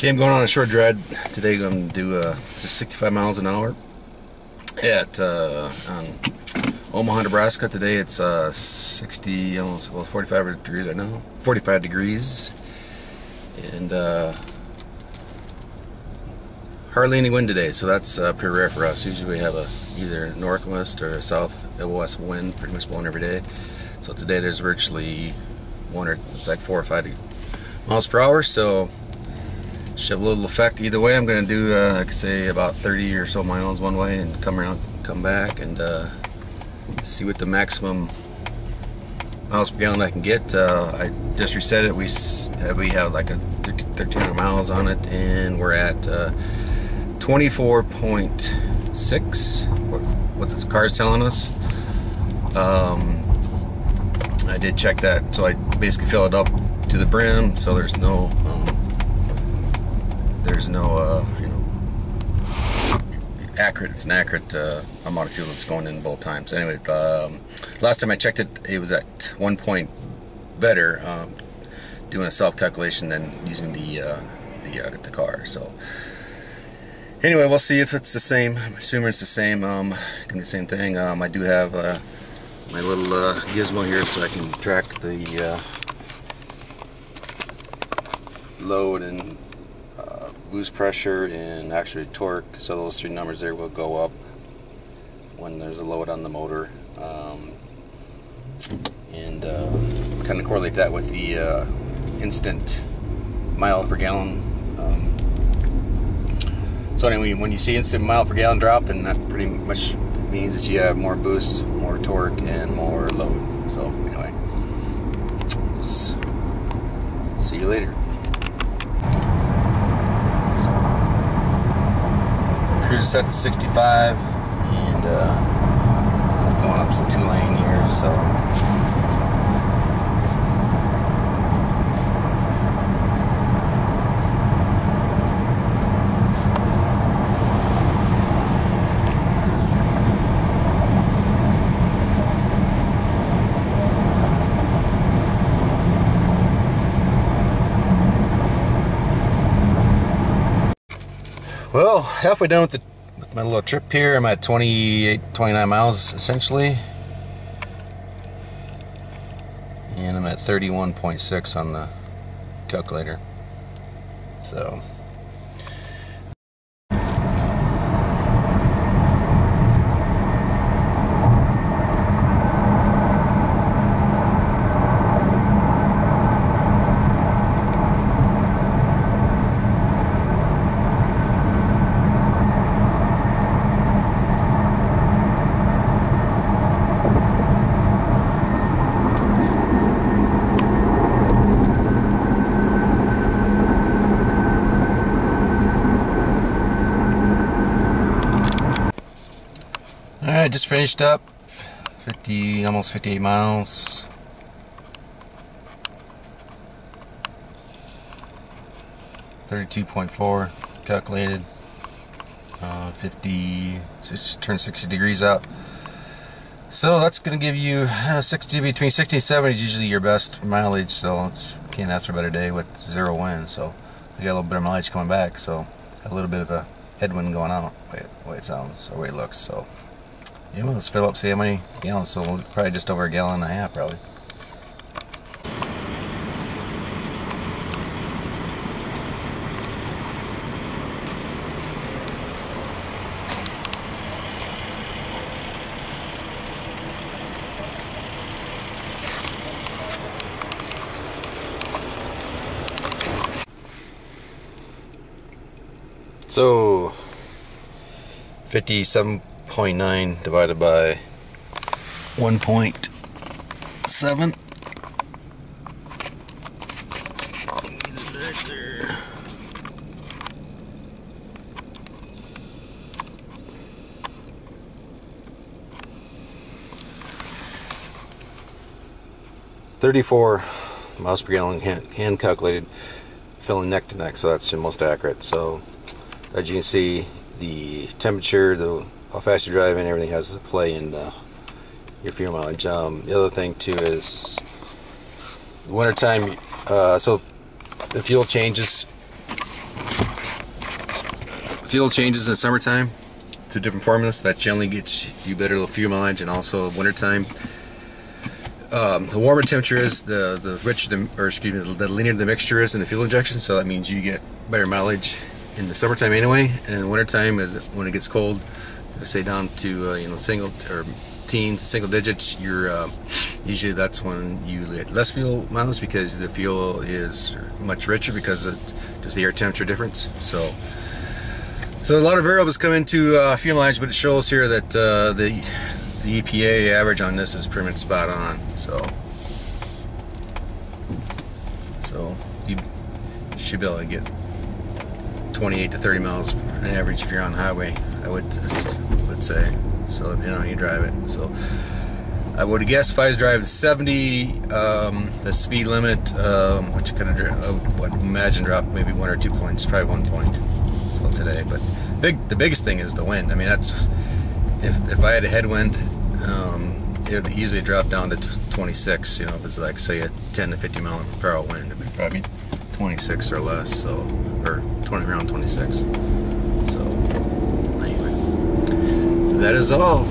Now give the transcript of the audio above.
Okay, I'm going on a short drive today. I'm going to do just 65 miles an hour at on Omaha, Nebraska. Today it's 60, almost, well, 45 degrees right now. 45 degrees, and hardly any wind today, so that's pretty rare for us. Usually we have either northwest or southwest wind pretty much blowing every day. So today there's virtually it's like 4 or 5 miles per hour, so should have a little effect either way. I'm going to do I could say about 30 or so miles one way and come around, come back, and see what the maximum miles per gallon I can get. I just reset it. We have like a 1,300 miles on it, and we're at 24.6. What this car is telling us. I did check that, so I basically fill it up to the brim, so there's no you know, it's an accurate amount of fuel that's going in both times. Anyway, last time I checked it, it was at 1 point better, doing a self-calculation than using the car. So anyway, we'll see if it's the same. I'm assuming it's the same. Gonna be the same thing. I do have my little gizmo here, so I can track the load and boost pressure and actually torque. So those three numbers there will go up when there's a load on the motor, and kind of correlate that with the instant mile per gallon. So anyway, when you see instant mile per gallon drop, then that pretty much means that you have more boost, more torque, and more load. So anyway, see you later. Cruise is set to 65, and going up some 2-lane here, so well, halfway done with my little trip here. I'm at 29 miles essentially, and I'm at 31.6 on the calculator. So alright, just finished up 50, almost 58 miles. $32.4 calculated. just turned 60 degrees out. So that's going to give you between 60 and 70 is usually your best mileage. So it's can't ask for a better day with 0 wind. So I got a little bit of mileage coming back. So a little bit of a headwind going out. The way it sounds, or the way it looks. So you know, let's fill up, see how many gallons. So we'll probably just over 1.5 gallons probably. So 57.9 divided by 1.7. Right there. $34 miles per gallon hand calculated, filling neck to neck, so that's the most accurate. So as you can see, the temperature, how fast you're driving, everything has to play in your fuel mileage. The other thing too is the wintertime, so the fuel changes fuel changes in the summertime to different formulas. That generally gets you better fuel mileage, and also wintertime. The warmer temperature is, the richer the leaner the mixture is in the fuel injection, so that means you get better mileage in the summertime anyway. And in the wintertime, when it gets cold, say down to single or teens, single digits, usually that's when you get less fuel mileage, because the fuel is much richer because of just the air temperature difference. So a lot of variables come into fuel mileage, but it shows here that the EPA average on this is pretty much spot on. So you should be able to get 28 to 30 miles on average if you're on the highway, I would say. So you drive it. So I would guess if I was driving 70, the speed limit, which kind of would imagine drop maybe 1 or 2 points, probably 1 point. So today, but the biggest thing is the wind. I mean, that's if I had a headwind, it would easily drop down to 26. If it's like say a 10 to 50 mile per hour wind, it would probably be 26 or less. So, or around 26. So anyway, that is all.